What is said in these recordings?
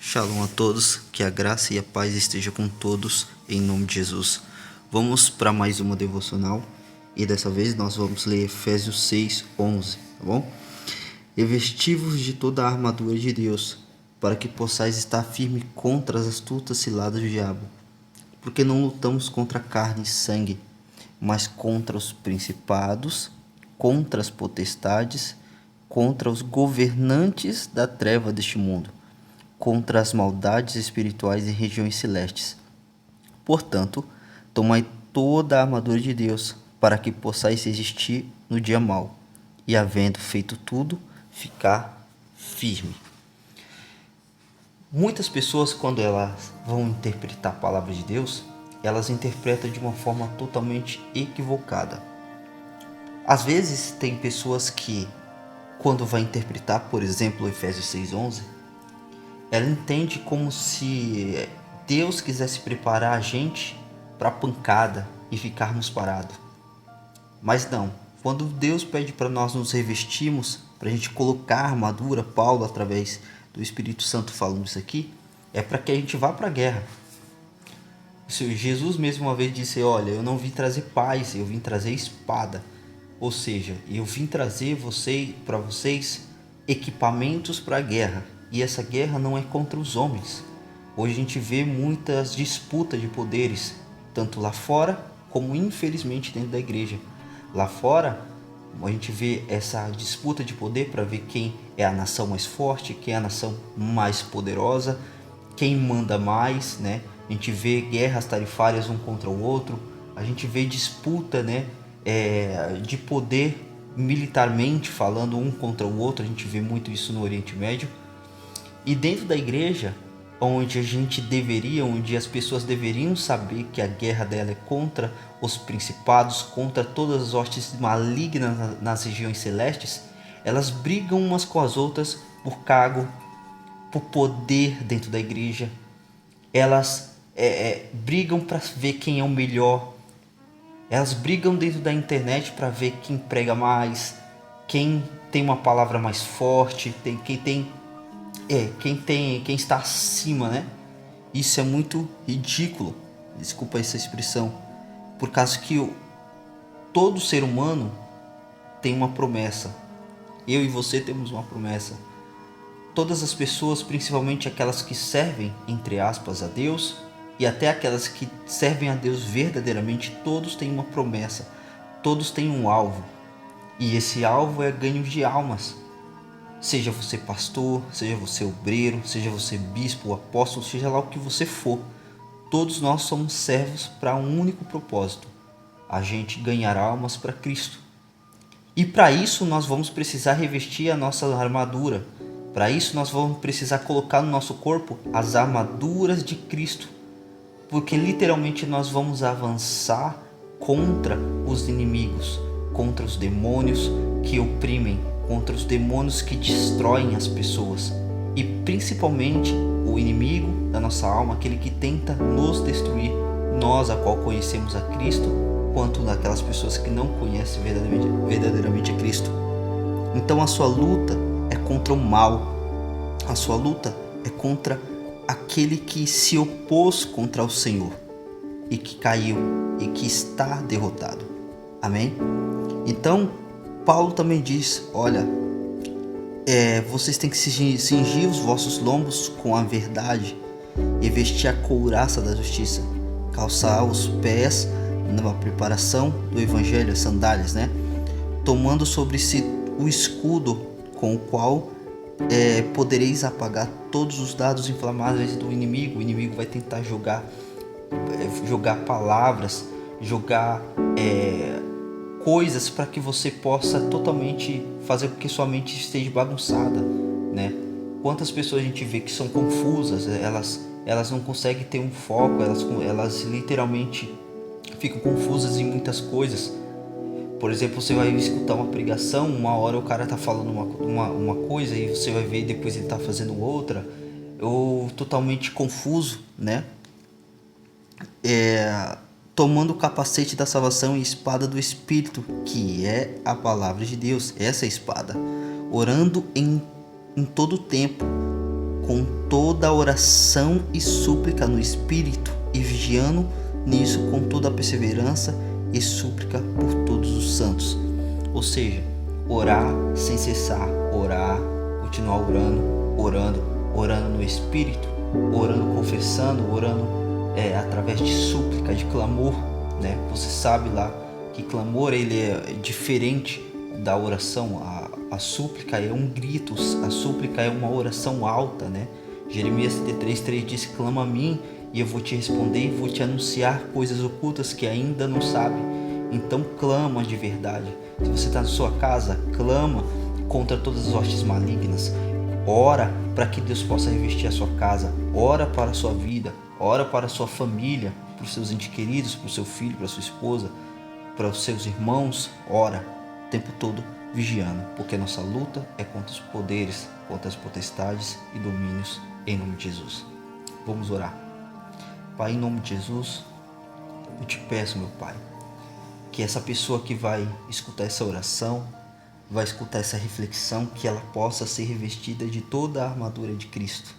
Shalom a todos, que a graça e a paz esteja com todos, em nome de Jesus. Vamos para mais uma devocional e dessa vez nós vamos ler Efésios 6:11, tá bom? Revesti-vos de toda a armadura de Deus, para que possais estar firme contra as astutas ciladas do diabo. Porque não lutamos contra carne e sangue, mas contra os principados, contra as potestades, contra os governantes da treva deste mundo, contra as maldades espirituais em regiões celestes. Portanto, tomai toda a armadura de Deus, para que possais resistir no dia mau, e havendo feito tudo, ficar firme. Muitas pessoas, quando elas vão interpretar a palavra de Deus, elas interpretam de uma forma totalmente equivocada. Às vezes, tem pessoas que, quando vai interpretar, por exemplo, Efésios 6:11, ela entende como se Deus quisesse preparar a gente para a pancada e ficarmos parados. Mas não, quando Deus pede para nós nos revestirmos, para a gente colocar a armadura, Paulo, através do Espírito Santo falando isso aqui, é para que a gente vá para a guerra. Jesus mesmo uma vez disse, olha, eu não vim trazer paz, eu vim trazer espada. Ou seja, eu vim trazer para vocês equipamentos para a guerra. E essa guerra não é contra os homens. Hoje a gente vê muitas disputas de poderes, tanto lá fora como infelizmente dentro da igreja. Lá fora a gente vê essa disputa de poder para ver quem é a nação mais forte, quem é a nação mais poderosa, quem manda mais, né? A gente vê guerras tarifárias um contra o outro, a gente vê disputa, né? De poder militarmente falando um contra o outro, a gente vê muito isso no Oriente Médio. E dentro da igreja, onde as pessoas deveriam saber que a guerra dela é contra os principados, contra todas as hostes malignas nas regiões celestes, elas brigam umas com as outras por cargo, por poder dentro da igreja. Elas brigam para ver quem é o melhor. Elas brigam dentro da internet para ver quem prega mais, quem tem uma palavra mais forte, quem está acima, né? Isso é muito ridículo, desculpa essa expressão, por causa que todo ser humano tem uma promessa. Eu e você temos uma promessa. Todas as pessoas, principalmente aquelas que servem, entre aspas, a Deus, e até aquelas que servem a Deus verdadeiramente, todos têm uma promessa, todos têm um alvo, e esse alvo é ganho de almas. Seja você pastor, seja você obreiro, seja você bispo, apóstolo, seja lá o que você for, todos nós somos servos para um único propósito: a gente ganhar almas para Cristo. E para isso nós vamos precisar revestir a nossa armadura. Para isso nós vamos precisar colocar no nosso corpo as armaduras de Cristo, porque literalmente nós vamos avançar contra os inimigos, contra os demônios que oprimem, contra os demônios que destroem as pessoas, e principalmente o inimigo da nossa alma, aquele que tenta nos destruir, nós a qual conhecemos a Cristo, quanto naquelas pessoas que não conhecem verdadeiramente a Cristo. Então a sua luta é contra o mal, a sua luta é contra aquele que se opôs contra o Senhor e que caiu e que está derrotado. Amém? Então Paulo também diz, olha, vocês têm que cingir os vossos lombos com a verdade e vestir a couraça da justiça, calçar os pés na preparação do evangelho, as sandálias, né? Tomando sobre si o escudo com o qual podereis apagar todos os dardos inflamáveis do inimigo. O inimigo vai tentar jogar palavras, jogar coisas para que você possa totalmente fazer com que sua mente esteja bagunçada, né? Quantas pessoas a gente vê que são confusas, elas não conseguem ter um foco, elas literalmente ficam confusas em muitas coisas. Por exemplo, você vai escutar uma pregação, uma hora o cara tá falando uma coisa e você vai ver depois ele tá fazendo outra, ou totalmente confuso, né? Tomando o capacete da salvação e espada do Espírito, que é a palavra de Deus, essa espada, orando em todo tempo, com toda a oração e súplica no Espírito, e vigiando nisso com toda a perseverança e súplica por todos os santos. Ou seja, orar sem cessar, orar, continuar orando no Espírito, orando, confessando, orando através de súplica, de clamor, né? Você sabe lá que clamor ele é diferente da oração. A súplica é um grito, a súplica é uma oração alta, né? Jeremias 33:3 diz: clama a mim e eu vou te responder e vou te anunciar coisas ocultas que ainda não sabe. Então clama de verdade. Se você está na sua casa, clama contra todas as hostes malignas. Ora para que Deus possa revestir a sua casa. Ora para a sua vida. Ora para a sua família, para os seus entes queridos, para o seu filho, para a sua esposa, para os seus irmãos. Ora o tempo todo vigiando, porque a nossa luta é contra os poderes, contra as potestades e domínios, em nome de Jesus. Vamos orar. Pai, em nome de Jesus, eu te peço, meu Pai, que essa pessoa que vai escutar essa oração, vai escutar essa reflexão, que ela possa ser revestida de toda a armadura de Cristo.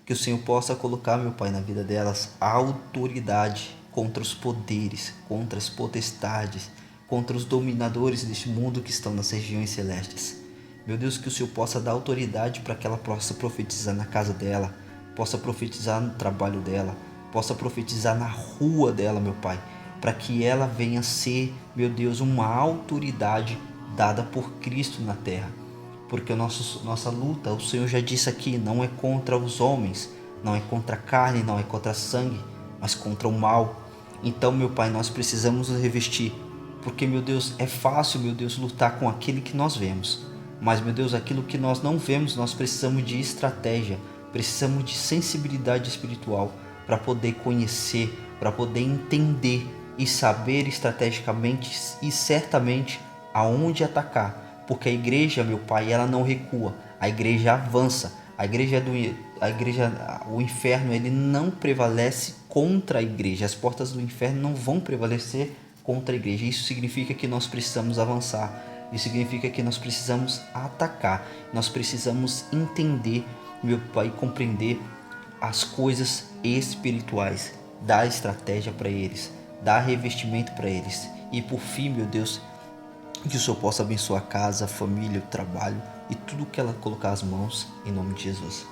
Que o Senhor possa colocar, meu Pai, na vida delas a autoridade contra os poderes, contra as potestades, contra os dominadores deste mundo que estão nas regiões celestes. Meu Deus, que o Senhor possa dar autoridade para que ela possa profetizar na casa dela, possa profetizar no trabalho dela, possa profetizar na rua dela, meu Pai, para que ela venha ser, meu Deus, uma autoridade dada por Cristo na terra. Porque nossa luta, o Senhor já disse aqui, não é contra os homens, não é contra a carne, não é contra sangue, mas contra o mal. Então, meu Pai, nós precisamos nos revestir, porque, meu Deus, é fácil, meu Deus, lutar com aquele que nós vemos. Mas, meu Deus, aquilo que nós não vemos, nós precisamos de estratégia, precisamos de sensibilidade espiritual para poder conhecer, para poder entender e saber estrategicamente e certamente aonde atacar. Porque a igreja, meu Pai, ela não recua, a igreja avança. O inferno, ele não prevalece contra a igreja. As portas do inferno não vão prevalecer contra a igreja. Isso significa que nós precisamos avançar. Isso significa que nós precisamos atacar. Nós precisamos entender, meu Pai, compreender as coisas espirituais. Dar estratégia para eles, dar revestimento para eles. E por fim, meu Deus, que o Senhor possa abençoar a casa, a família, o trabalho e tudo que ela colocar as mãos, em nome de Jesus.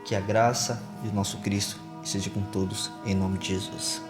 Que a graça de nosso Cristo seja com todos, em nome de Jesus.